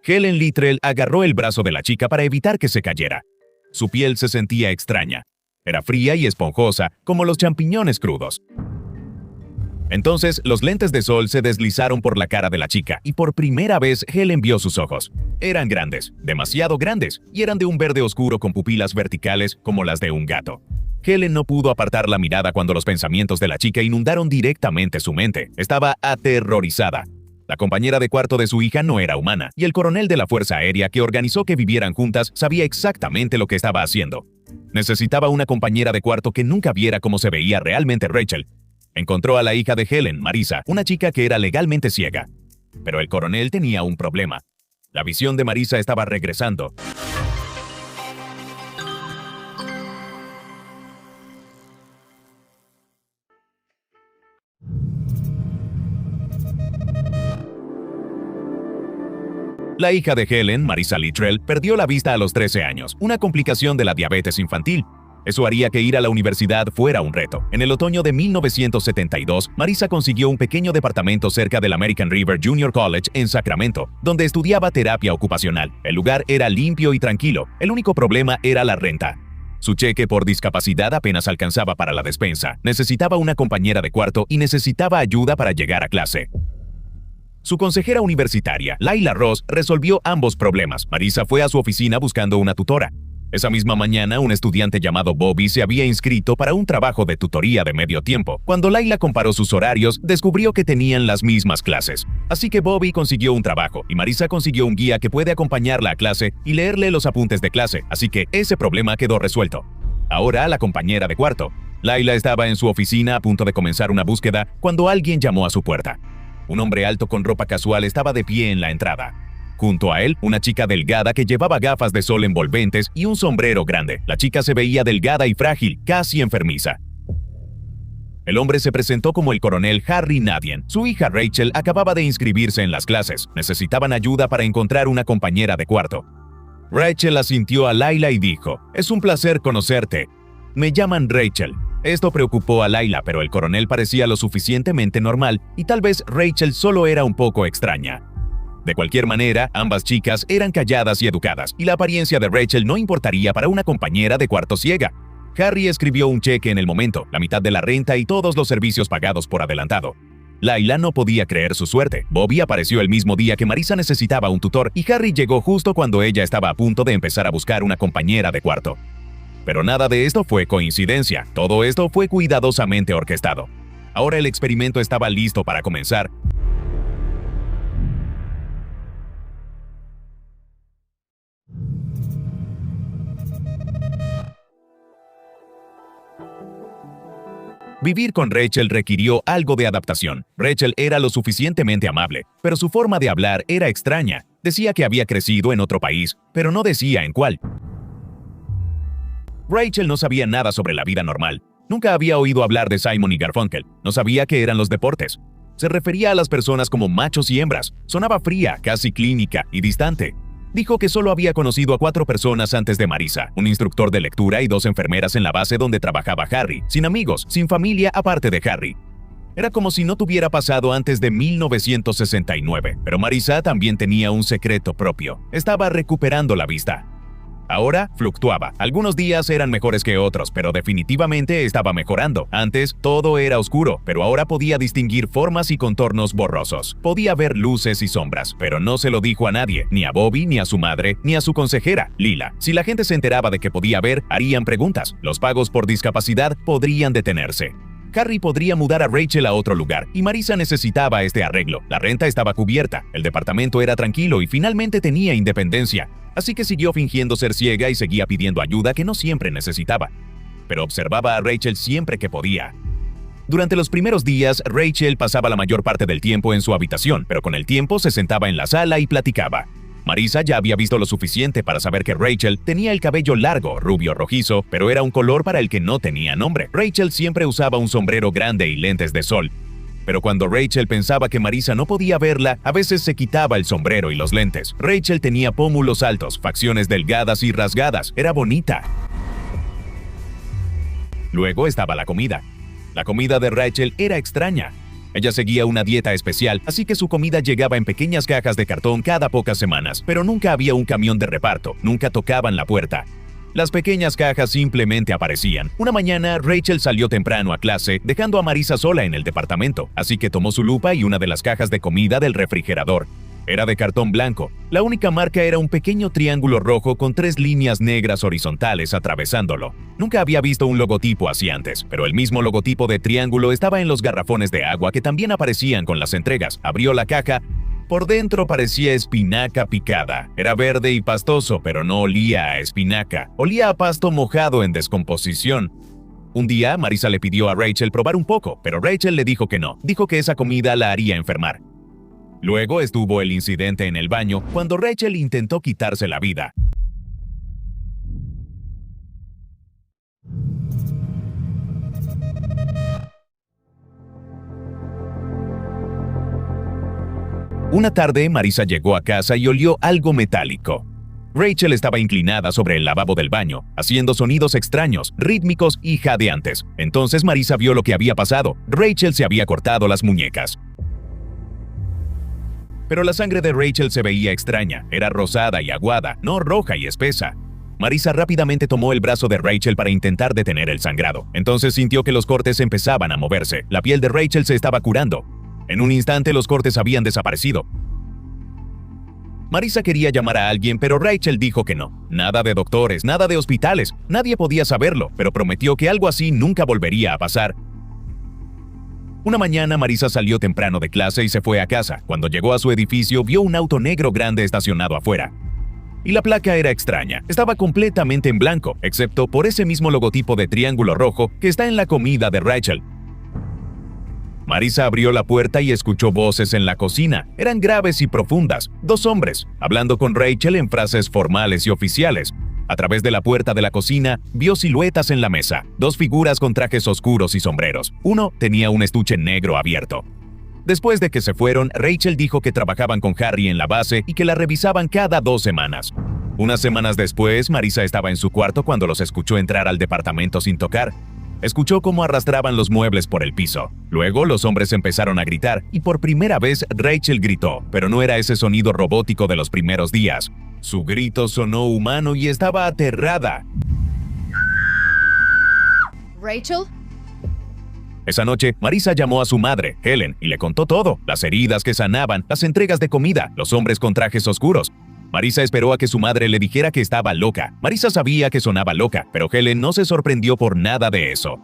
Helen Littrell agarró el brazo de la chica para evitar que se cayera. Su piel se sentía extraña. Era fría y esponjosa, como los champiñones crudos. Entonces, los lentes de sol se deslizaron por la cara de la chica y por primera vez Helen vio sus ojos. Eran grandes, demasiado grandes, y eran de un verde oscuro con pupilas verticales como las de un gato. Helen no pudo apartar la mirada cuando los pensamientos de la chica inundaron directamente su mente. Estaba aterrorizada. La compañera de cuarto de su hija no era humana, y el coronel de la Fuerza Aérea que organizó que vivieran juntas sabía exactamente lo que estaba haciendo. Necesitaba una compañera de cuarto que nunca viera cómo se veía realmente Rachel. Encontró a la hija de Helen, Marisa, una chica que era legalmente ciega. Pero el coronel tenía un problema. La visión de Marisa estaba regresando. La hija de Helen, Marisa Littrell, perdió la vista a los 13 años, una complicación de la diabetes infantil. Eso haría que ir a la universidad fuera un reto. En el otoño de 1972, Marisa consiguió un pequeño departamento cerca del American River Junior College en Sacramento, donde estudiaba terapia ocupacional. El lugar era limpio y tranquilo. El único problema era la renta. Su cheque por discapacidad apenas alcanzaba para la despensa. Necesitaba una compañera de cuarto y necesitaba ayuda para llegar a clase. Su consejera universitaria, Laila Ross, resolvió ambos problemas. Marisa fue a su oficina buscando una tutora. Esa misma mañana, un estudiante llamado Bobby se había inscrito para un trabajo de tutoría de medio tiempo. Cuando Laila comparó sus horarios, descubrió que tenían las mismas clases. Así que Bobby consiguió un trabajo y Marisa consiguió un guía que puede acompañarla a clase y leerle los apuntes de clase. Así que ese problema quedó resuelto. Ahora, la compañera de cuarto. Laila estaba en su oficina a punto de comenzar una búsqueda cuando alguien llamó a su puerta. Un hombre alto con ropa casual estaba de pie en la entrada. Junto a él, una chica delgada que llevaba gafas de sol envolventes y un sombrero grande. La chica se veía delgada y frágil, casi enfermiza. El hombre se presentó como el coronel Harry Nadien. Su hija Rachel acababa de inscribirse en las clases. Necesitaban ayuda para encontrar una compañera de cuarto. Rachel asintió a Laila y dijo: «Es un placer conocerte. Me llaman Rachel». Esto preocupó a Laila, pero el coronel parecía lo suficientemente normal y tal vez Rachel solo era un poco extraña. De cualquier manera, ambas chicas eran calladas y educadas, y la apariencia de Rachel no importaría para una compañera de cuarto ciega. Harry escribió un cheque en el momento, la mitad de la renta y todos los servicios pagados por adelantado. Laila no podía creer su suerte. Bobby apareció el mismo día que Marisa necesitaba un tutor y Harry llegó justo cuando ella estaba a punto de empezar a buscar una compañera de cuarto. Pero nada de esto fue coincidencia. Todo esto fue cuidadosamente orquestado. Ahora el experimento estaba listo para comenzar. Vivir con Rachel requirió algo de adaptación. Rachel era lo suficientemente amable, pero su forma de hablar era extraña. Decía que había crecido en otro país, pero no decía en cuál. Rachel no sabía nada sobre la vida normal. Nunca había oído hablar de Simon y Garfunkel. No sabía qué eran los deportes. Se refería a las personas como machos y hembras. Sonaba fría, casi clínica y distante. Dijo que solo había conocido a 4 personas antes de Marisa, un instructor de lectura y 2 enfermeras en la base donde trabajaba Harry, sin amigos, sin familia aparte de Harry. Era como si no tuviera pasado antes de 1969, pero Marisa también tenía un secreto propio. Estaba recuperando la vista. Ahora fluctuaba. Algunos días eran mejores que otros, pero definitivamente estaba mejorando. Antes todo era oscuro, pero ahora podía distinguir formas y contornos borrosos. Podía ver luces y sombras, pero no se lo dijo a nadie, ni a Bobby, ni a su madre, ni a su consejera, Lila. Si la gente se enteraba de que podía ver, harían preguntas. Los pagos por discapacidad podrían detenerse. Harry podría mudar a Rachel a otro lugar, y Marisa necesitaba este arreglo. La renta estaba cubierta, el departamento era tranquilo y finalmente tenía independencia. Así que siguió fingiendo ser ciega y seguía pidiendo ayuda que no siempre necesitaba. Pero observaba a Rachel siempre que podía. Durante los primeros días, Rachel pasaba la mayor parte del tiempo en su habitación, pero con el tiempo se sentaba en la sala y platicaba. Marisa ya había visto lo suficiente para saber que Rachel tenía el cabello largo, rubio rojizo, pero era un color para el que no tenía nombre. Rachel siempre usaba un sombrero grande y lentes de sol. Pero cuando Rachel pensaba que Marisa no podía verla, a veces se quitaba el sombrero y los lentes. Rachel tenía pómulos altos, facciones delgadas y rasgadas. Era bonita. Luego estaba la comida. La comida de Rachel era extraña. Ella seguía una dieta especial, así que su comida llegaba en pequeñas cajas de cartón cada pocas semanas, pero nunca había un camión de reparto, nunca tocaban la puerta. Las pequeñas cajas simplemente aparecían. Una mañana, Rachel salió temprano a clase, dejando a Marisa sola en el departamento, así que tomó su lupa y una de las cajas de comida del refrigerador. Era de cartón blanco. La única marca era un pequeño triángulo rojo con 3 líneas negras horizontales atravesándolo. Nunca había visto un logotipo así antes, pero el mismo logotipo de triángulo estaba en los garrafones de agua que también aparecían con las entregas. Abrió la caja. Por dentro parecía espinaca picada. Era verde y pastoso, pero no olía a espinaca. Olía a pasto mojado en descomposición. Un día, Marisa le pidió a Rachel probar un poco, pero Rachel le dijo que no. Dijo que esa comida la haría enfermar. Luego estuvo el incidente en el baño cuando Rachel intentó quitarse la vida. Una tarde, Marisa llegó a casa y olió algo metálico. Rachel estaba inclinada sobre el lavabo del baño, haciendo sonidos extraños, rítmicos y jadeantes. Entonces Marisa vio lo que había pasado. Rachel se había cortado las muñecas. Pero la sangre de Rachel se veía extraña. Era rosada y aguada, no roja y espesa. Marisa rápidamente tomó el brazo de Rachel para intentar detener el sangrado. Entonces sintió que los cortes empezaban a moverse. La piel de Rachel se estaba curando. En un instante los cortes habían desaparecido. Marisa quería llamar a alguien, pero Rachel dijo que no. Nada de doctores, nada de hospitales. Nadie podía saberlo, pero prometió que algo así nunca volvería a pasar. Una mañana, Marisa salió temprano de clase y se fue a casa. Cuando llegó a su edificio, vio un auto negro grande estacionado afuera. Y la placa era extraña. Estaba completamente en blanco, excepto por ese mismo logotipo de triángulo rojo que está en la comida de Rachel. Marisa abrió la puerta y escuchó voces en la cocina. Eran graves y profundas. 2 hombres, hablando con Rachel en frases formales y oficiales. A través de la puerta de la cocina, vio siluetas en la mesa. 2 figuras con trajes oscuros y sombreros. Uno tenía un estuche negro abierto. Después de que se fueron, Rachel dijo que trabajaban con Harry en la base y que la revisaban cada 2 semanas. Unas semanas después, Marisa estaba en su cuarto cuando los escuchó entrar al departamento sin tocar. Escuchó cómo arrastraban los muebles por el piso. Luego, los hombres empezaron a gritar y por primera vez Rachel gritó, pero no era ese sonido robótico de los primeros días. Su grito sonó humano y estaba aterrada. ¿Rachel? Esa noche, Marisa llamó a su madre, Helen, y le contó todo. Las heridas que sanaban, las entregas de comida, los hombres con trajes oscuros. Marisa esperó a que su madre le dijera que estaba loca. Marisa sabía que sonaba loca, pero Helen no se sorprendió por nada de eso.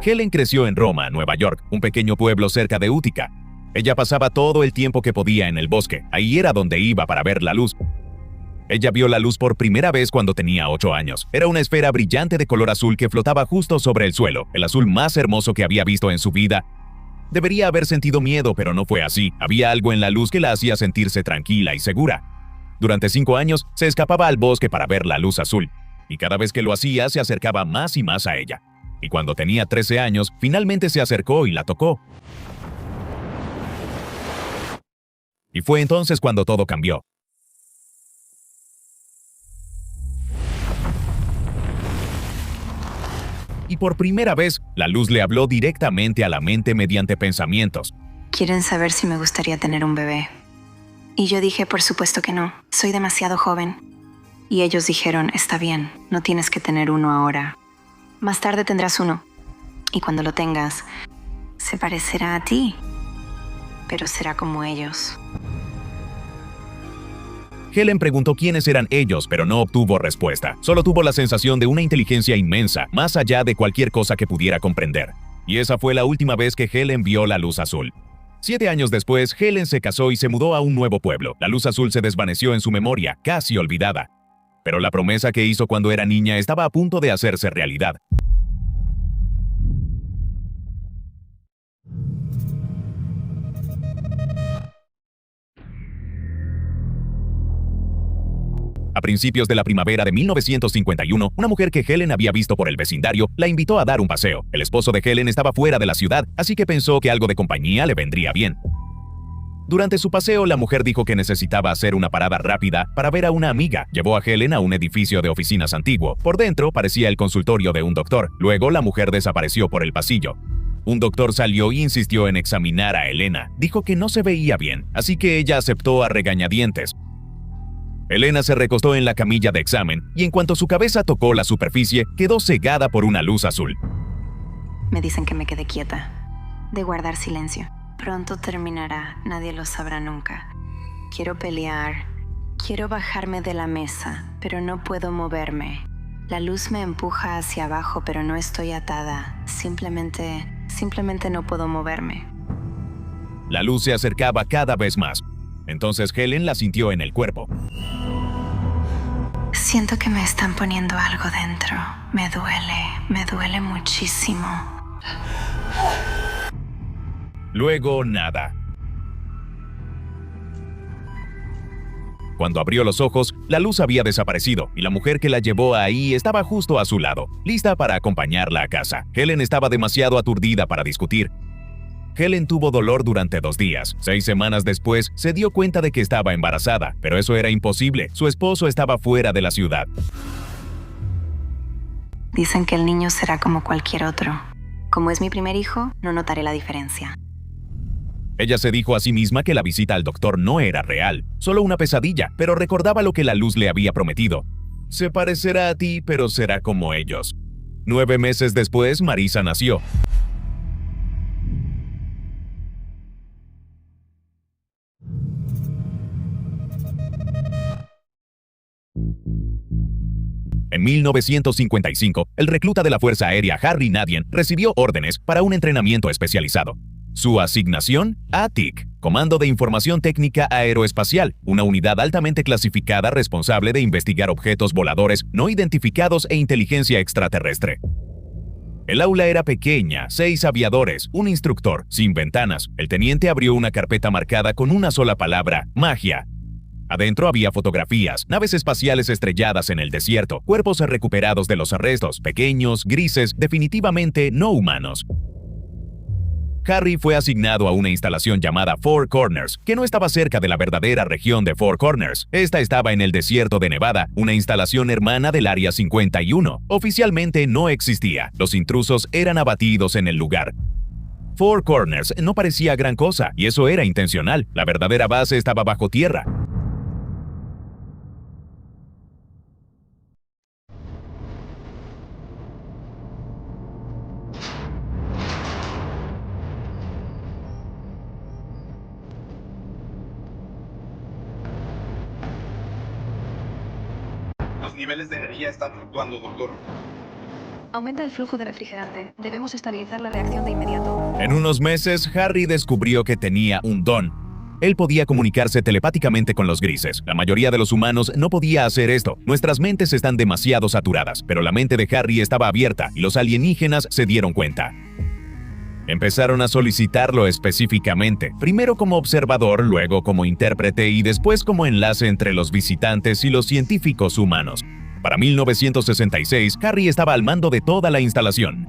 Helen creció en Roma, Nueva York, un pequeño pueblo cerca de Útica. Ella pasaba todo el tiempo que podía en el bosque. Ahí era donde iba para ver la luz. Ella vio la luz por primera vez cuando tenía 8 años. Era una esfera brillante de color azul que flotaba justo sobre el suelo, el azul más hermoso que había visto en su vida. Debería haber sentido miedo, pero no fue así. Había algo en la luz que la hacía sentirse tranquila y segura. Durante 5 años, se escapaba al bosque para ver la luz azul. Y cada vez que lo hacía, se acercaba más y más a ella. Y cuando tenía 13 años, finalmente se acercó y la tocó. Y fue entonces cuando todo cambió. Y por primera vez, la luz le habló directamente a la mente mediante pensamientos. Quieren saber si me gustaría tener un bebé. Y yo dije, por supuesto que no, soy demasiado joven. Y ellos dijeron, está bien, no tienes que tener uno ahora. Más tarde tendrás uno. Y cuando lo tengas, se parecerá a ti, pero será como ellos. Helen preguntó quiénes eran ellos, pero no obtuvo respuesta. Solo tuvo la sensación de una inteligencia inmensa, más allá de cualquier cosa que pudiera comprender. Y esa fue la última vez que Helen vio la luz azul. 7 años después, Helen se casó y se mudó a un nuevo pueblo. La luz azul se desvaneció en su memoria, casi olvidada. Pero la promesa que hizo cuando era niña estaba a punto de hacerse realidad. A principios de la primavera de 1951, una mujer que Helen había visto por el vecindario la invitó a dar un paseo. El esposo de Helen estaba fuera de la ciudad, así que pensó que algo de compañía le vendría bien. Durante su paseo, la mujer dijo que necesitaba hacer una parada rápida para ver a una amiga. Llevó a Helen a un edificio de oficinas antiguo. Por dentro parecía el consultorio de un doctor. Luego, la mujer desapareció por el pasillo. Un doctor salió y insistió en examinar a Elena. Dijo que no se veía bien, así que ella aceptó a regañadientes. Elena se recostó en la camilla de examen y en cuanto su cabeza tocó la superficie, quedó cegada por una luz azul. Me dicen que me quede quieta, de guardar silencio. Pronto terminará, nadie lo sabrá nunca. Quiero pelear, quiero bajarme de la mesa, pero no puedo moverme. La luz me empuja hacia abajo, pero no estoy atada. Simplemente no puedo moverme. La luz se acercaba cada vez más. Entonces Helen la sintió en el cuerpo. Siento que me están poniendo algo dentro. Me duele muchísimo. Luego, nada. Cuando abrió los ojos, la luz había desaparecido y la mujer que la llevó ahí estaba justo a su lado, lista para acompañarla a casa. Helen estaba demasiado aturdida para discutir. Helen tuvo dolor durante 2 días. 6 semanas después, se dio cuenta de que estaba embarazada, pero eso era imposible. Su esposo estaba fuera de la ciudad. Dicen que el niño será como cualquier otro. Como es mi primer hijo, no notaré la diferencia. Ella se dijo a sí misma que la visita al doctor no era real, solo una pesadilla, pero recordaba lo que la luz le había prometido. Se parecerá a ti, pero será como ellos. 9 meses después, Marisa nació. En 1955, el recluta de la Fuerza Aérea Harry Nadian recibió órdenes para un entrenamiento especializado. Su asignación, ATIC, Comando de Información Técnica Aeroespacial, una unidad altamente clasificada responsable de investigar objetos voladores no identificados e inteligencia extraterrestre. El aula era pequeña, 6 aviadores, un instructor, sin ventanas. El teniente abrió una carpeta marcada con una sola palabra, magia. Adentro había fotografías, naves espaciales estrelladas en el desierto, cuerpos recuperados de los arrestos, pequeños, grises, definitivamente no humanos. Harry fue asignado a una instalación llamada Four Corners, que no estaba cerca de la verdadera región de Four Corners. Esta estaba en el desierto de Nevada, una instalación hermana del Área 51. Oficialmente no existía. Los intrusos eran abatidos en el lugar. Four Corners no parecía gran cosa, y eso era intencional. La verdadera base estaba bajo tierra. Los niveles de energía están fluctuando, doctor. Aumenta el flujo de refrigerante. Debemos estabilizar la reacción de inmediato. En unos meses, Harry descubrió que tenía un don. Él podía comunicarse telepáticamente con los grises. La mayoría de los humanos no podía hacer esto. Nuestras mentes están demasiado saturadas, pero la mente de Harry estaba abierta y los alienígenas se dieron cuenta. Empezaron a solicitarlo específicamente, primero como observador, luego como intérprete y después como enlace entre los visitantes y los científicos humanos. Para 1966, Harry estaba al mando de toda la instalación.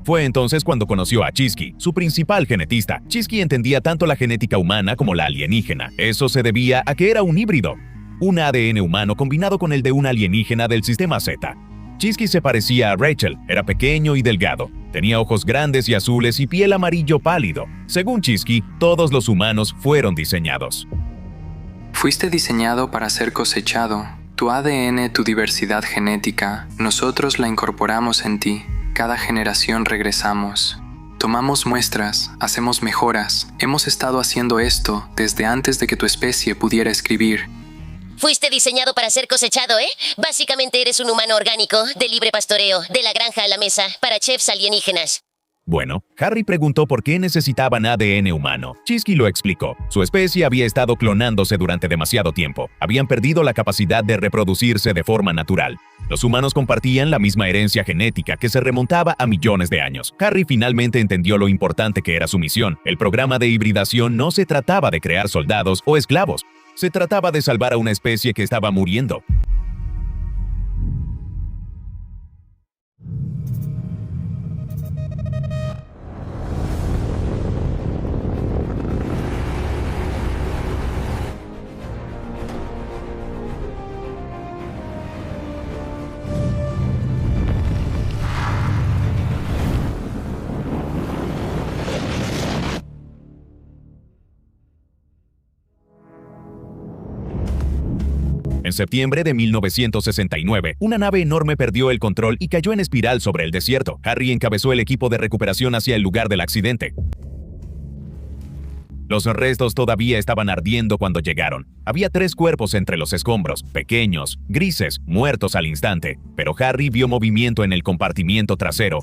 Fue entonces cuando conoció a Chisky, su principal genetista. Chisky entendía tanto la genética humana como la alienígena. Eso se debía a que era un híbrido, un ADN humano combinado con el de un alienígena del sistema Z. Chisky se parecía a Rachel, era pequeño y delgado, tenía ojos grandes y azules y piel amarillo pálido. Según Chisky, todos los humanos fueron diseñados. Fuiste diseñado para ser cosechado. Tu ADN, tu diversidad genética, nosotros la incorporamos en ti. Cada generación regresamos. Tomamos muestras, hacemos mejoras. Hemos estado haciendo esto desde antes de que tu especie pudiera escribir. Fuiste diseñado para ser cosechado, ¿eh? Básicamente eres un humano orgánico, de libre pastoreo, de la granja a la mesa, para chefs alienígenas. Bueno, Harry preguntó por qué necesitaban ADN humano. Chisky lo explicó. Su especie había estado clonándose durante demasiado tiempo. Habían perdido la capacidad de reproducirse de forma natural. Los humanos compartían la misma herencia genética que se remontaba a millones de años. Harry finalmente entendió lo importante que era su misión. El programa de hibridación no se trataba de crear soldados o esclavos. Se trataba de salvar a una especie que estaba muriendo. En septiembre de 1969, una nave enorme perdió el control y cayó en espiral sobre el desierto. Harry encabezó el equipo de recuperación hacia el lugar del accidente. Los restos todavía estaban ardiendo cuando llegaron. Había 3 cuerpos entre los escombros, pequeños, grises, muertos al instante. Pero Harry vio movimiento en el compartimiento trasero.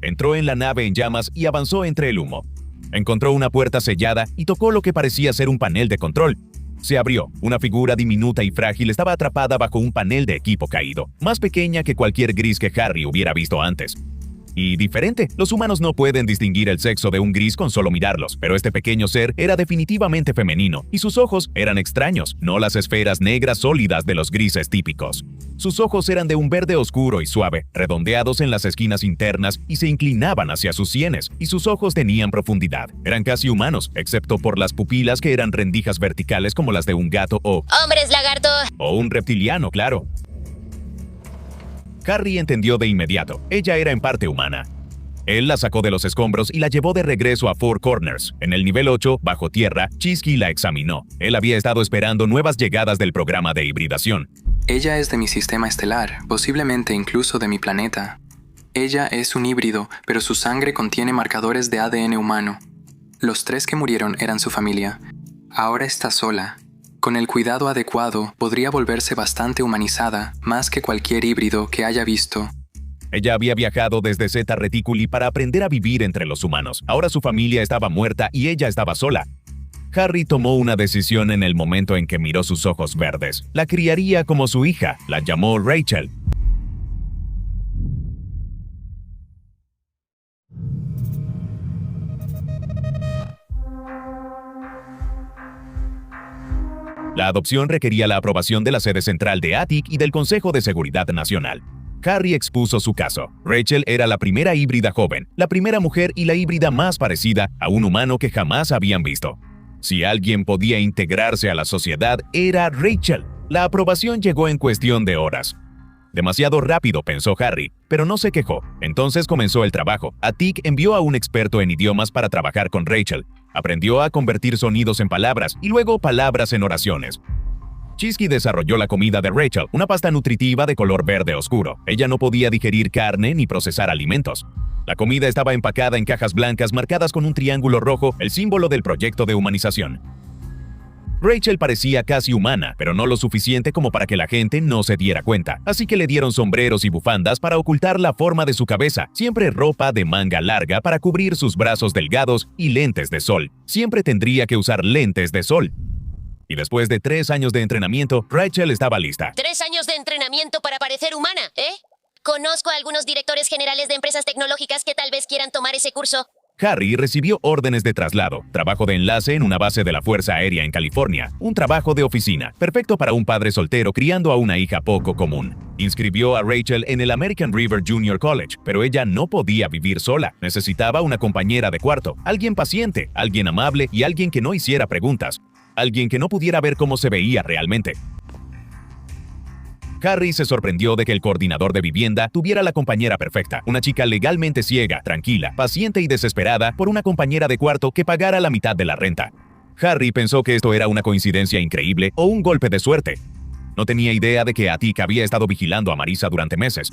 Entró en la nave en llamas y avanzó entre el humo. Encontró una puerta sellada y tocó lo que parecía ser un panel de control. Se abrió. Una figura diminuta y frágil estaba atrapada bajo un panel de equipo caído, más pequeña que cualquier gris que Harry hubiera visto antes. Y diferente. Los humanos no pueden distinguir el sexo de un gris con solo mirarlos, pero este pequeño ser era definitivamente femenino, y sus ojos eran extraños, no las esferas negras sólidas de los grises típicos. Sus ojos eran de un verde oscuro y suave, redondeados en las esquinas internas y se inclinaban hacia sus sienes, y sus ojos tenían profundidad. Eran casi humanos, excepto por las pupilas que eran rendijas verticales como las de un gato o ¡Hombres lagarto! O un reptiliano, claro. Harry entendió de inmediato. Ella era en parte humana. Él la sacó de los escombros y la llevó de regreso a Four Corners. En el nivel 8, bajo tierra, Chisky la examinó. Él había estado esperando nuevas llegadas del programa de hibridación. Ella es de mi sistema estelar, posiblemente incluso de mi planeta. Ella es un híbrido, pero su sangre contiene marcadores de ADN humano. Los 3 que murieron eran su familia. Ahora está sola. Con el cuidado adecuado, podría volverse bastante humanizada, más que cualquier híbrido que haya visto. Ella había viajado desde Zeta Reticuli para aprender a vivir entre los humanos. Ahora su familia estaba muerta y ella estaba sola. Harry tomó una decisión en el momento en que miró sus ojos verdes. La criaría como su hija. La llamó Rachel. La adopción requería la aprobación de la sede central de ATIC y del Consejo de Seguridad Nacional. Harry expuso su caso. Rachel era la primera híbrida joven, la primera mujer y la híbrida más parecida a un humano que jamás habían visto. Si alguien podía integrarse a la sociedad, era Rachel. La aprobación llegó en cuestión de horas. Demasiado rápido, pensó Harry, pero no se quejó. Entonces comenzó el trabajo. ATIC envió a un experto en idiomas para trabajar con Rachel. Aprendió a convertir sonidos en palabras y luego palabras en oraciones. Chisky desarrolló la comida de Rachel, una pasta nutritiva de color verde oscuro. Ella no podía digerir carne ni procesar alimentos. La comida estaba empacada en cajas blancas marcadas con un triángulo rojo, el símbolo del proyecto de humanización. Rachel parecía casi humana, pero no lo suficiente como para que la gente no se diera cuenta. Así que le dieron sombreros y bufandas para ocultar la forma de su cabeza, siempre ropa de manga larga para cubrir sus brazos delgados y lentes de sol. Siempre tendría que usar lentes de sol. Y después de 3 años de entrenamiento, Rachel estaba lista. 3 años de entrenamiento para parecer humana, ¿eh? Conozco a algunos directores generales de empresas tecnológicas que tal vez quieran tomar ese curso. Harry recibió órdenes de traslado, trabajo de enlace en una base de la Fuerza Aérea en California, un trabajo de oficina, perfecto para un padre soltero criando a una hija poco común. Inscribió a Rachel en el American River Junior College, pero ella no podía vivir sola. Necesitaba una compañera de cuarto, alguien paciente, alguien amable y alguien que no hiciera preguntas, alguien que no pudiera ver cómo se veía realmente. Harry se sorprendió de que el coordinador de vivienda tuviera la compañera perfecta, una chica legalmente ciega, tranquila, paciente y desesperada por una compañera de cuarto que pagara la mitad de la renta. Harry pensó que esto era una coincidencia increíble o un golpe de suerte. No tenía idea de que ATIC había estado vigilando a Marisa durante meses.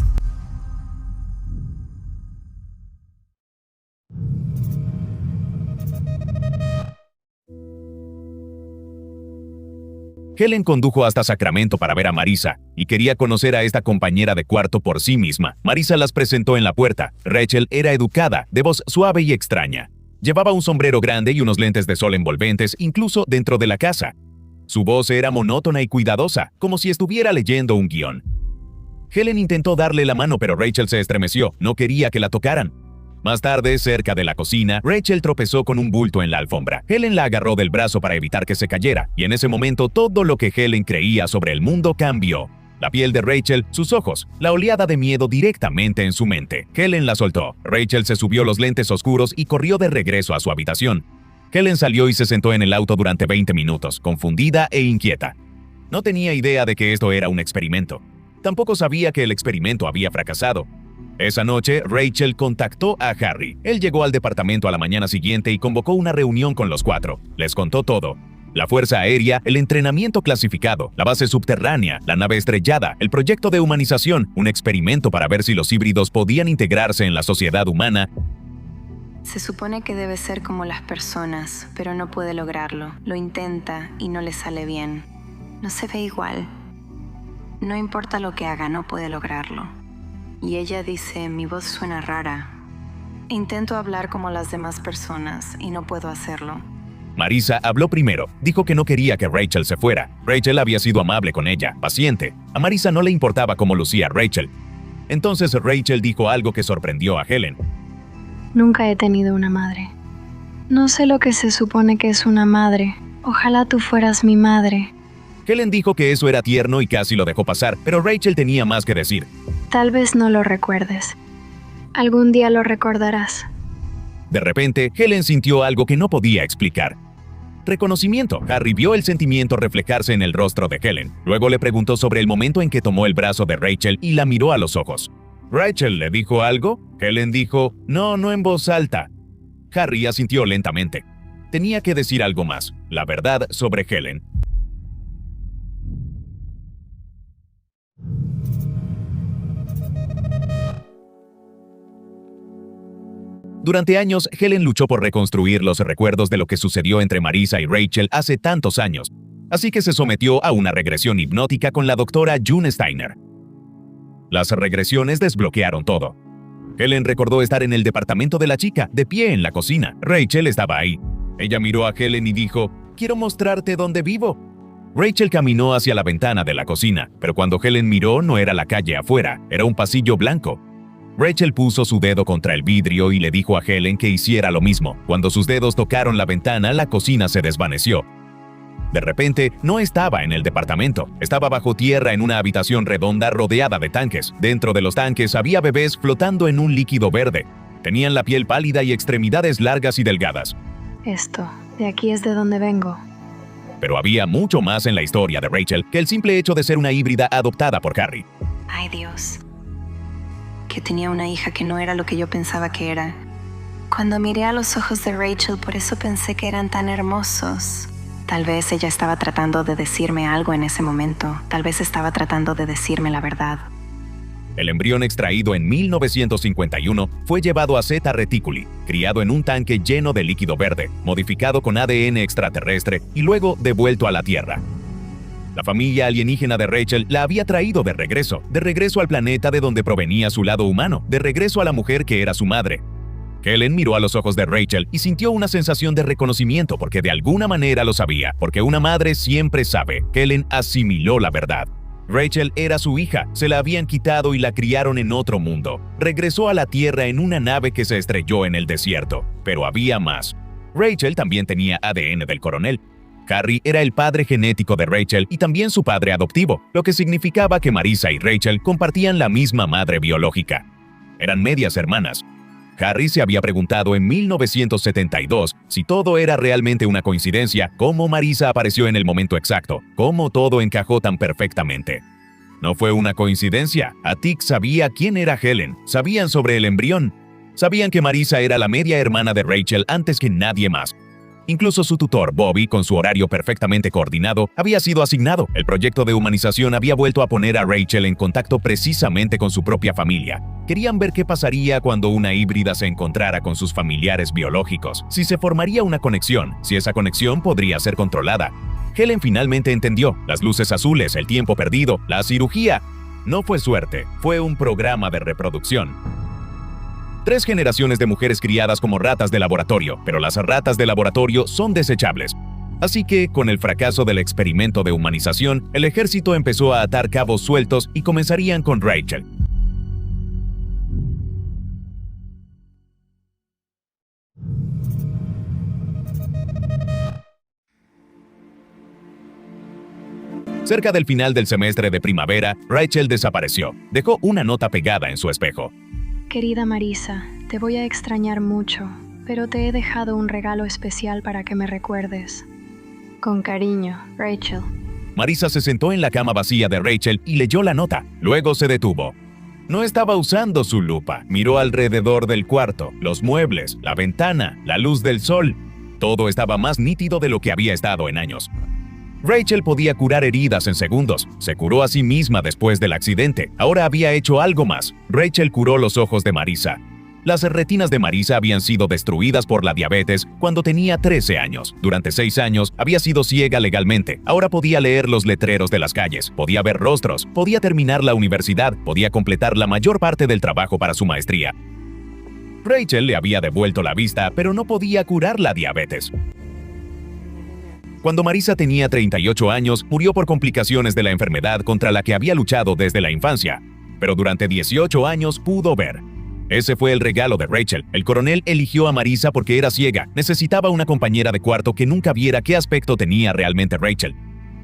Helen condujo hasta Sacramento para ver a Marisa y quería conocer a esta compañera de cuarto por sí misma. Marisa las presentó en la puerta. Rachel era educada, de voz suave y extraña. Llevaba un sombrero grande y unos lentes de sol envolventes, incluso dentro de la casa. Su voz era monótona y cuidadosa, como si estuviera leyendo un guión. Helen intentó darle la mano, pero Rachel se estremeció. No quería que la tocaran. Más tarde, cerca de la cocina, Rachel tropezó con un bulto en la alfombra. Helen la agarró del brazo para evitar que se cayera, y en ese momento todo lo que Helen creía sobre el mundo cambió. La piel de Rachel, sus ojos, la oleada de miedo directamente en su mente. Helen la soltó. Rachel se subió los lentes oscuros y corrió de regreso a su habitación. Helen salió y se sentó en el auto durante 20 minutos, confundida e inquieta. No tenía idea de que esto era un experimento. Tampoco sabía que el experimento había fracasado. Esa noche, Rachel contactó a Harry. Él llegó al departamento a la mañana siguiente y convocó una reunión con los 4. Les contó todo. La fuerza aérea, el entrenamiento clasificado, la base subterránea, la nave estrellada, el proyecto de humanización, un experimento para ver si los híbridos podían integrarse en la sociedad humana. Se supone que debe ser como las personas, pero no puede lograrlo. Lo intenta y no le sale bien. No se ve igual. No importa lo que haga, no puede lograrlo. Y ella dice, mi voz suena rara. Intento hablar como las demás personas y no puedo hacerlo. Marisa habló primero. Dijo que no quería que Rachel se fuera. Rachel había sido amable con ella, paciente. A Marisa no le importaba cómo lucía Rachel. Entonces Rachel dijo algo que sorprendió a Helen. Nunca he tenido una madre. No sé lo que se supone que es una madre. Ojalá tú fueras mi madre. Helen dijo que eso era tierno y casi lo dejó pasar, pero Rachel tenía más que decir. Tal vez no lo recuerdes. Algún día lo recordarás. De repente, Helen sintió algo que no podía explicar. Reconocimiento. Harry vio el sentimiento reflejarse en el rostro de Helen. Luego le preguntó sobre el momento en que tomó el brazo de Rachel y la miró a los ojos. ¿Rachel le dijo algo? Helen dijo, no en voz alta. Harry asintió lentamente. Tenía que decir algo más, la verdad sobre Helen. Durante años, Helen luchó por reconstruir los recuerdos de lo que sucedió entre Marisa y Rachel hace tantos años, así que se sometió a una regresión hipnótica con la doctora June Steiner. Las regresiones desbloquearon todo. Helen recordó estar en el departamento de la chica, de pie en la cocina. Rachel estaba ahí. Ella miró a Helen y dijo, «Quiero mostrarte dónde vivo». Rachel caminó hacia la ventana de la cocina, pero cuando Helen miró no era la calle afuera, era un pasillo blanco. Rachel puso su dedo contra el vidrio y le dijo a Helen que hiciera lo mismo. Cuando sus dedos tocaron la ventana, la cocina se desvaneció. De repente, no estaba en el departamento. Estaba bajo tierra en una habitación redonda rodeada de tanques. Dentro de los tanques había bebés flotando en un líquido verde. Tenían la piel pálida y extremidades largas y delgadas. De aquí es de donde vengo. Pero había mucho más en la historia de Rachel que el simple hecho de ser una híbrida adoptada por Harry. Ay, Dios. Que tenía una hija que no era lo que yo pensaba que era. Cuando miré a los ojos de Rachel, por eso pensé que eran tan hermosos. Tal vez ella estaba tratando de decirme algo en ese momento. Tal vez estaba tratando de decirme la verdad. El embrión extraído en 1951 fue llevado a Zeta Reticuli, criado en un tanque lleno de líquido verde, modificado con ADN extraterrestre y luego devuelto a la Tierra. La familia alienígena de Rachel la había traído de regreso al planeta de donde provenía su lado humano, de regreso a la mujer que era su madre. Helen miró a los ojos de Rachel y sintió una sensación de reconocimiento porque de alguna manera lo sabía, porque una madre siempre sabe. Helen asimiló la verdad. Rachel era su hija, se la habían quitado y la criaron en otro mundo. Regresó a la Tierra en una nave que se estrelló en el desierto, pero había más. Rachel también tenía ADN del coronel. Harry era el padre genético de Rachel y también su padre adoptivo, lo que significaba que Marisa y Rachel compartían la misma madre biológica. Eran medias hermanas. Harry se había preguntado en 1972 si todo era realmente una coincidencia, cómo Marisa apareció en el momento exacto, cómo todo encajó tan perfectamente. No fue una coincidencia. Attic sabía quién era Helen, sabían sobre el embrión, sabían que Marisa era la media hermana de Rachel antes que nadie más. Incluso su tutor, Bobby, con su horario perfectamente coordinado, había sido asignado. El proyecto de humanización había vuelto a poner a Rachel en contacto precisamente con su propia familia. Querían ver qué pasaría cuando una híbrida se encontrara con sus familiares biológicos, si se formaría una conexión, si esa conexión podría ser controlada. Helen finalmente entendió. Las luces azules, el tiempo perdido, la cirugía. No fue suerte, fue un programa de reproducción. 3 generaciones de mujeres criadas como ratas de laboratorio, pero las ratas de laboratorio son desechables. Así que, con el fracaso del experimento de humanización, el ejército empezó a atar cabos sueltos y comenzarían con Rachel. Cerca del final del semestre de primavera, Rachel desapareció. Dejó una nota pegada en su espejo. Querida Marisa, te voy a extrañar mucho, pero te he dejado un regalo especial para que me recuerdes. Con cariño, Rachel. Marisa se sentó en la cama vacía de Rachel y leyó la nota. Luego se detuvo. No estaba usando su lupa. Miró alrededor del cuarto, los muebles, la ventana, la luz del sol. Todo estaba más nítido de lo que había estado en años. Rachel podía curar heridas en segundos. Se curó a sí misma después del accidente. Ahora había hecho algo más. Rachel curó los ojos de Marisa. Las retinas de Marisa habían sido destruidas por la diabetes cuando tenía 13 años. Durante 6 años había sido ciega legalmente. Ahora podía leer los letreros de las calles, podía ver rostros, podía terminar la universidad, podía completar la mayor parte del trabajo para su maestría. Rachel le había devuelto la vista, pero no podía curar la diabetes. Cuando Marisa tenía 38 años, murió por complicaciones de la enfermedad contra la que había luchado desde la infancia. Pero durante 18 años pudo ver. Ese fue el regalo de Rachel. El coronel eligió a Marisa porque era ciega. Necesitaba una compañera de cuarto que nunca viera qué aspecto tenía realmente Rachel.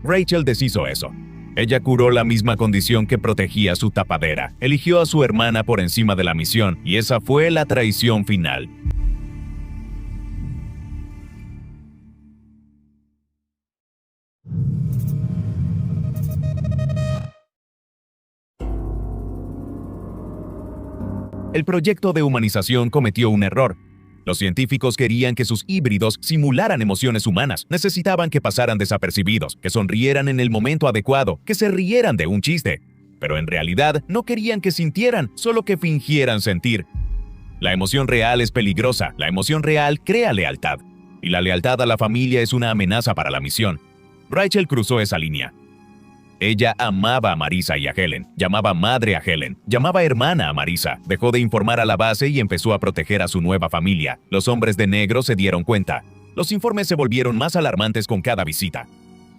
Rachel deshizo eso. Ella curó la misma condición que protegía su tapadera. Eligió a su hermana por encima de la misión, y esa fue la traición final. El proyecto de humanización cometió un error. Los científicos querían que sus híbridos simularan emociones humanas. Necesitaban que pasaran desapercibidos, que sonrieran en el momento adecuado, que se rieran de un chiste. Pero en realidad no querían que sintieran, solo que fingieran sentir. La emoción real es peligrosa. La emoción real crea lealtad. Y la lealtad a la familia es una amenaza para la misión. Rachel cruzó esa línea. Ella amaba a Marisa y a Helen, llamaba madre a Helen, llamaba hermana a Marisa, dejó de informar a la base y empezó a proteger a su nueva familia. Los hombres de negro se dieron cuenta. Los informes se volvieron más alarmantes con cada visita.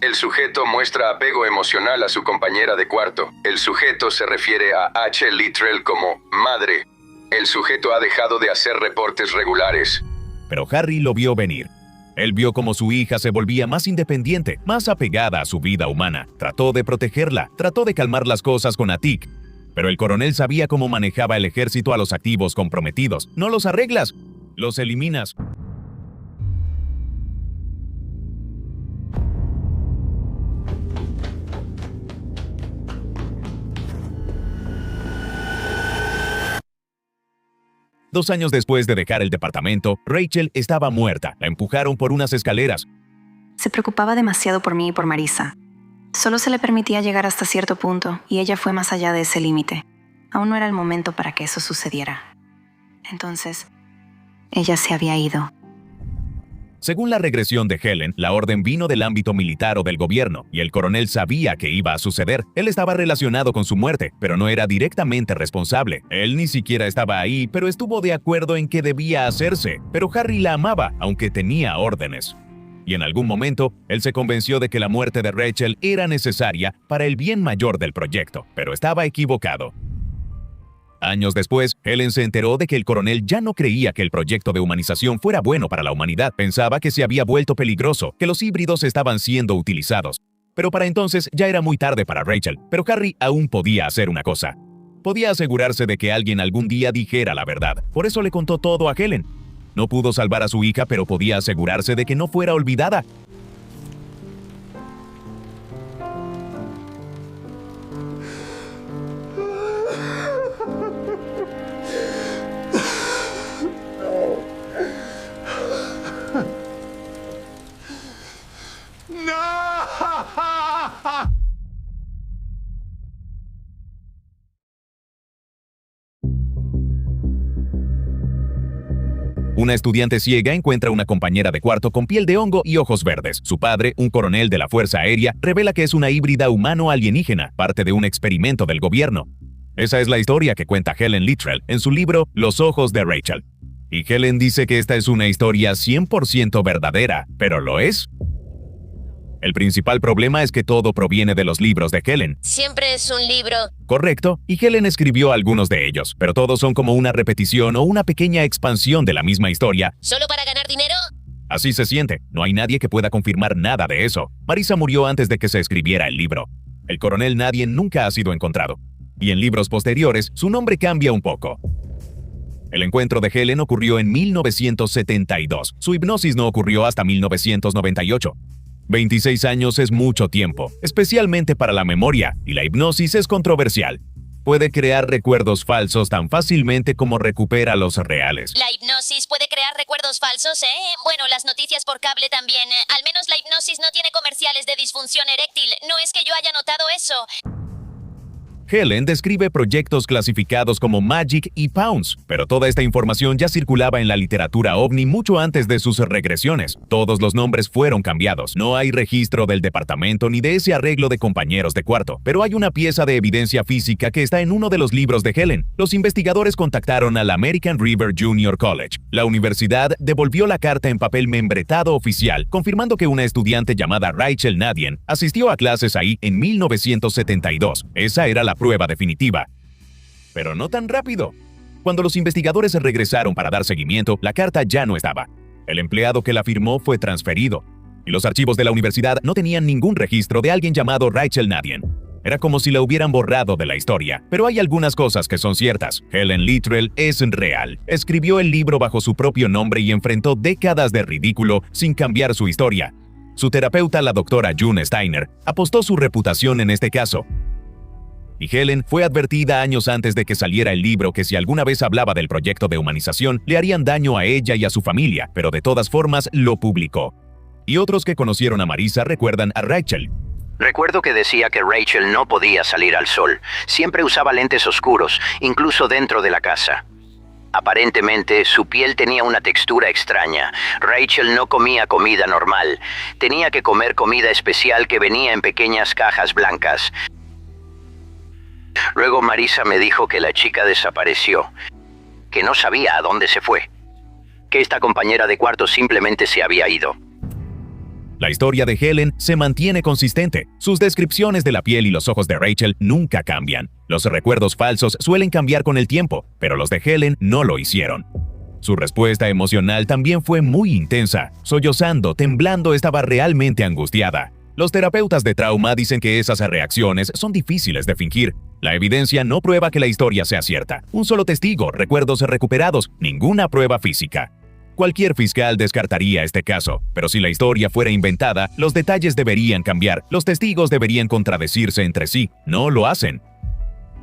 El sujeto muestra apego emocional a su compañera de cuarto. El sujeto se refiere a H. Littrell como madre. El sujeto ha dejado de hacer reportes regulares. Pero Harry lo vio venir. Él vio cómo su hija se volvía más independiente, más apegada a su vida humana. Trató de protegerla, trató de calmar las cosas con Atik. Pero el coronel sabía cómo manejaba el ejército a los activos comprometidos. No los arreglas, los eliminas. Dos años después de dejar el departamento, Rachel estaba muerta. La empujaron por unas escaleras. Se preocupaba demasiado por mí y por Marisa. Solo se le permitía llegar hasta cierto punto, y ella fue más allá de ese límite. Aún no era el momento para que eso sucediera. Entonces, ella se había ido. Según la regresión de Helen, la orden vino del ámbito militar o del gobierno, y el coronel sabía que iba a suceder. Él estaba relacionado con su muerte, pero no era directamente responsable. Él ni siquiera estaba ahí, pero estuvo de acuerdo en que debía hacerse. Pero Harry la amaba, aunque tenía órdenes. Y en algún momento, él se convenció de que la muerte de Rachel era necesaria para el bien mayor del proyecto, pero estaba equivocado. Años después, Helen se enteró de que el coronel ya no creía que el proyecto de humanización fuera bueno para la humanidad. Pensaba que se había vuelto peligroso, que los híbridos estaban siendo utilizados. Pero para entonces ya era muy tarde para Rachel. Pero Harry aún podía hacer una cosa. Podía asegurarse de que alguien algún día dijera la verdad. Por eso le contó todo a Helen. No pudo salvar a su hija, pero podía asegurarse de que no fuera olvidada. Una estudiante ciega encuentra una compañera de cuarto con piel de hongo y ojos verdes. Su padre, un coronel de la Fuerza Aérea, revela que es una híbrida humano-alienígena, parte de un experimento del gobierno. Esa es la historia que cuenta Helen Littrell en su libro Los ojos de Rachel. Y Helen dice que esta es una historia 100% verdadera, ¿pero lo es? El principal problema es que todo proviene de los libros de Helen. Siempre es un libro. Correcto, y Helen escribió algunos de ellos, pero todos son como una repetición o una pequeña expansión de la misma historia. ¿Solo para ganar dinero? Así se siente. No hay nadie que pueda confirmar nada de eso. Marisa murió antes de que se escribiera el libro. El coronel Nadie nunca ha sido encontrado. Y en libros posteriores, su nombre cambia un poco. El encuentro de Helen ocurrió en 1972. Su hipnosis no ocurrió hasta 1998. 26 años es mucho tiempo, especialmente para la memoria, y la hipnosis es controversial. Puede crear recuerdos falsos tan fácilmente como recupera los reales. ¿La hipnosis puede crear recuerdos datos falsos, ¿eh? Bueno, las noticias por cable también. Al menos la hipnosis no tiene comerciales de disfunción eréctil. No es que yo haya notado eso. Helen describe proyectos clasificados como Magic y Pounce, pero toda esta información ya circulaba en la literatura ovni mucho antes de sus regresiones. Todos los nombres fueron cambiados. No hay registro del departamento ni de ese arreglo de compañeros de cuarto, pero hay una pieza de evidencia física que está en uno de los libros de Helen. Los investigadores contactaron al American River Junior College. La universidad devolvió la carta en papel membretado oficial, confirmando que una estudiante llamada Rachel Nadian asistió a clases ahí en 1972. Esa era la prueba definitiva. Pero no tan rápido. Cuando los investigadores regresaron para dar seguimiento, la carta ya no estaba. El empleado que la firmó fue transferido, y los archivos de la universidad no tenían ningún registro de alguien llamado Rachel Nadian. Era como si la hubieran borrado de la historia. Pero hay algunas cosas que son ciertas. Helen Littrell es real. Escribió el libro bajo su propio nombre y enfrentó décadas de ridículo sin cambiar su historia. Su terapeuta, la doctora June Steiner, apostó su reputación en este caso. Y Helen fue advertida años antes de que saliera el libro que si alguna vez hablaba del proyecto de humanización, le harían daño a ella y a su familia, pero de todas formas lo publicó. Y otros que conocieron a Marisa recuerdan a Rachel. Recuerdo que decía que Rachel no podía salir al sol. Siempre usaba lentes oscuros, incluso dentro de la casa. Aparentemente, su piel tenía una textura extraña. Rachel no comía comida normal. Tenía que comer comida especial que venía en pequeñas cajas blancas. Luego Marisa me dijo que la chica desapareció, que no sabía a dónde se fue, que esta compañera de cuarto simplemente se había ido. La historia de Helen se mantiene consistente. Sus descripciones de la piel y los ojos de Rachel nunca cambian. Los recuerdos falsos suelen cambiar con el tiempo, pero los de Helen no lo hicieron. Su respuesta emocional también fue muy intensa. Sollozando, temblando, estaba realmente angustiada. Los terapeutas de trauma dicen que esas reacciones son difíciles de fingir. La evidencia no prueba que la historia sea cierta. Un solo testigo, recuerdos recuperados, ninguna prueba física. Cualquier fiscal descartaría este caso, pero si la historia fuera inventada, los detalles deberían cambiar, los testigos deberían contradecirse entre sí. No lo hacen.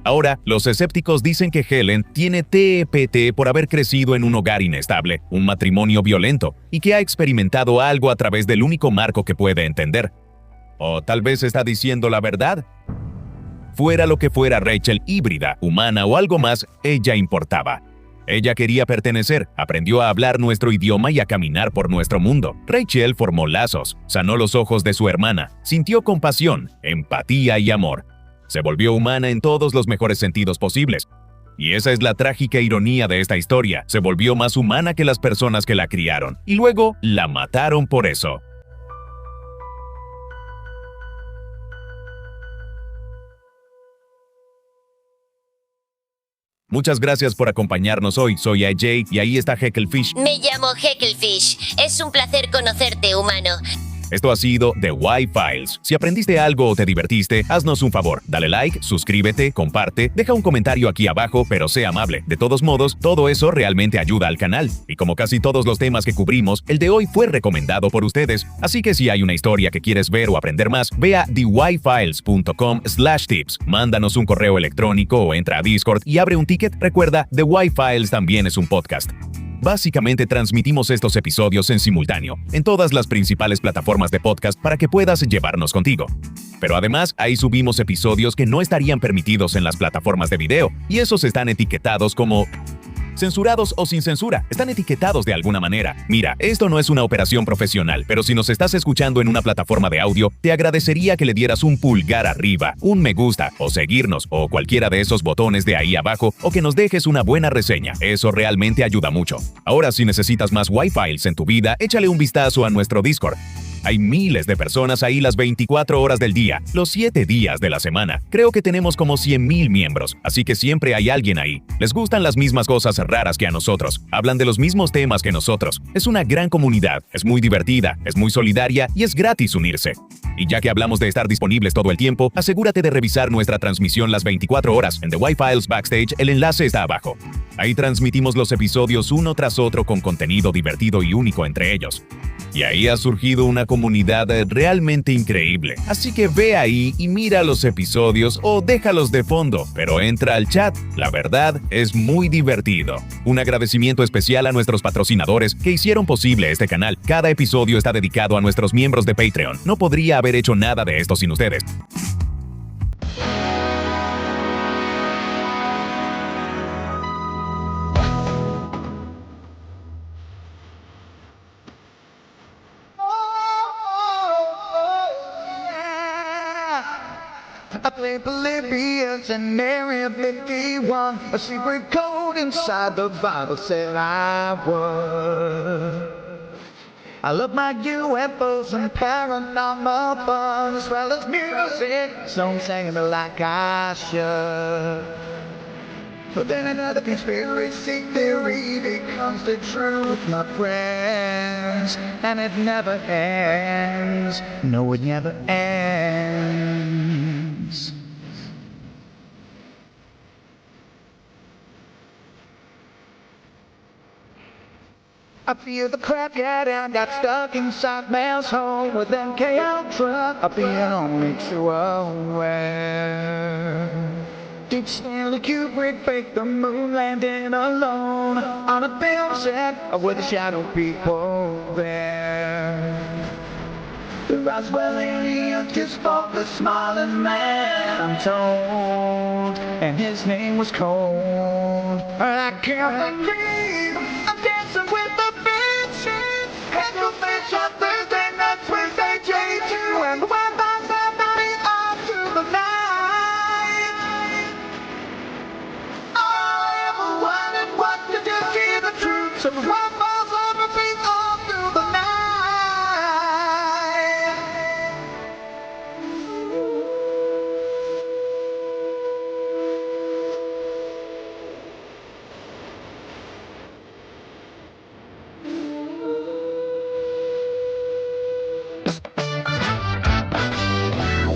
Ahora, los escépticos dicen que Helen tiene TEPT por haber crecido en un hogar inestable, un matrimonio violento, y que ha experimentado algo a través del único marco que puede entender. O tal vez está diciendo la verdad. Fuera lo que fuera Rachel, híbrida, humana o algo más, ella importaba. Ella quería pertenecer, aprendió a hablar nuestro idioma y a caminar por nuestro mundo. Rachel formó lazos, sanó los ojos de su hermana, sintió compasión, empatía y amor. Se volvió humana en todos los mejores sentidos posibles. Y esa es la trágica ironía de esta historia. Se volvió más humana que las personas que la criaron. Y luego la mataron por eso. Muchas gracias por acompañarnos hoy. Soy AJ y ahí está Hecklefish. Me llamo Hecklefish. Es un placer conocerte, humano. Esto ha sido The Wi-Files. Si aprendiste algo o te divertiste, haznos un favor. Dale like, suscríbete, comparte, deja un comentario aquí abajo, pero sé amable. De todos modos, todo eso realmente ayuda al canal. Y como casi todos los temas que cubrimos, el de hoy fue recomendado por ustedes. Así que si hay una historia que quieres ver o aprender más, ve a thewifiles.com/tips. Mándanos un correo electrónico o entra a Discord y abre un ticket. Recuerda, The Wi-Files también es un podcast. Básicamente transmitimos estos episodios en simultáneo, en todas las principales plataformas de podcast para que puedas llevarnos contigo. Pero además, ahí subimos episodios que no estarían permitidos en las plataformas de video, y esos están etiquetados como censurados o sin censura. Están etiquetados de alguna manera. Mira, esto no es una operación profesional, pero si nos estás escuchando en una plataforma de audio, te agradecería que le dieras un pulgar arriba, un me gusta, o seguirnos, o cualquiera de esos botones de ahí abajo, o que nos dejes una buena reseña. Eso realmente ayuda mucho. Ahora, si necesitas más Wi-Files en tu vida, échale un vistazo a nuestro Discord. Hay miles de personas ahí las 24 horas del día, los 7 días de la semana. Creo que tenemos como 100,000 miembros, así que siempre hay alguien ahí. Les gustan las mismas cosas raras que a nosotros. Hablan de los mismos temas que nosotros. Es una gran comunidad, es muy divertida, es muy solidaria y es gratis unirse. Y ya que hablamos de estar disponibles todo el tiempo, asegúrate de revisar nuestra transmisión las 24 horas. En The Wi-Files Backstage, el enlace está abajo. Ahí transmitimos los episodios uno tras otro con contenido divertido y único entre ellos. Y ahí ha surgido una comunidad realmente increíble. Así que ve ahí y mira los episodios o déjalos de fondo, pero entra al chat. La verdad es muy divertido. Un agradecimiento especial a nuestros patrocinadores que hicieron posible este canal. Cada episodio está dedicado a nuestros miembros de Patreon. No podría haber hecho nada de esto sin ustedes. I play Philippians and Area 51. A secret code inside the Bible said I would. I love my UFOs and paranormal fun, as well as music. Some singing me like I should. But then another conspiracy theory becomes the truth, my friends. And it never ends. No, it never ends. I feel the crap get and got stuck inside Mel's home with MK Ultra. I'll be only too aware. Did Stanley Kubrick fake the moon landing alone on a film set with the shadow people there? The Roswell alien just fought the smiling man, I'm told, and his name was Cold. I can't believe I'm dancing with the bitches. Had your bitch on Thursday nights, Wednesday J2, and the Wi-Fi's everybody up to the night. All I ever wanted was to just hear the truth, so the Wi-Fi's everything all through the night.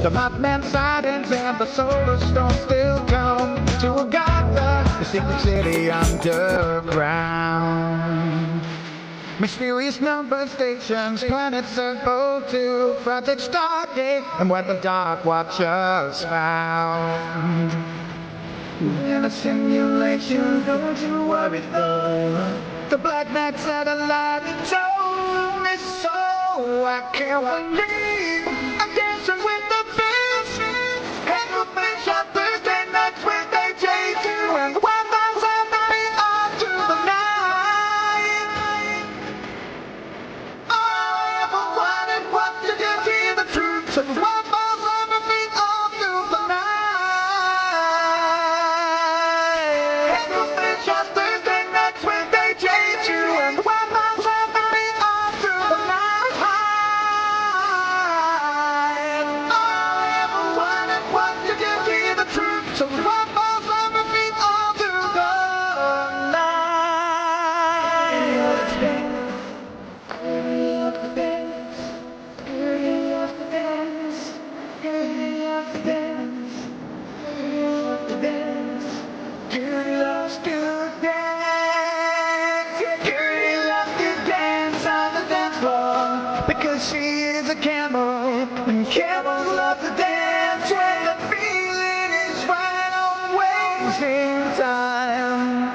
The Mothman sightings and the solar storm still come to Agatha, the secret city underground. Mysterious number stations, planets circle to Project Stargate, and what the Dark Watchers found. In a simulation, don't you worry though. The Black Knight satellite told me so. I can't believe I'm dancing with the bitches. And the bitch on Thursday nights with AJ2, and the Wi-Fi's everybody on to the night. All I ever wanted was to just hear the truth, so the Wi-Fi's everything on to the night. And the bitch on Thursday nights with AJ2, and the Wi-Fi's everybody on to the night. So what was everything all through the night? Beauty of the dance, beauty of the dance, beauty of the dance, beauty of the dance, beauty loves to dance, beauty loves to dance on the dance floor, because she is a camel, and camels love to dance when the feeling is right. In time.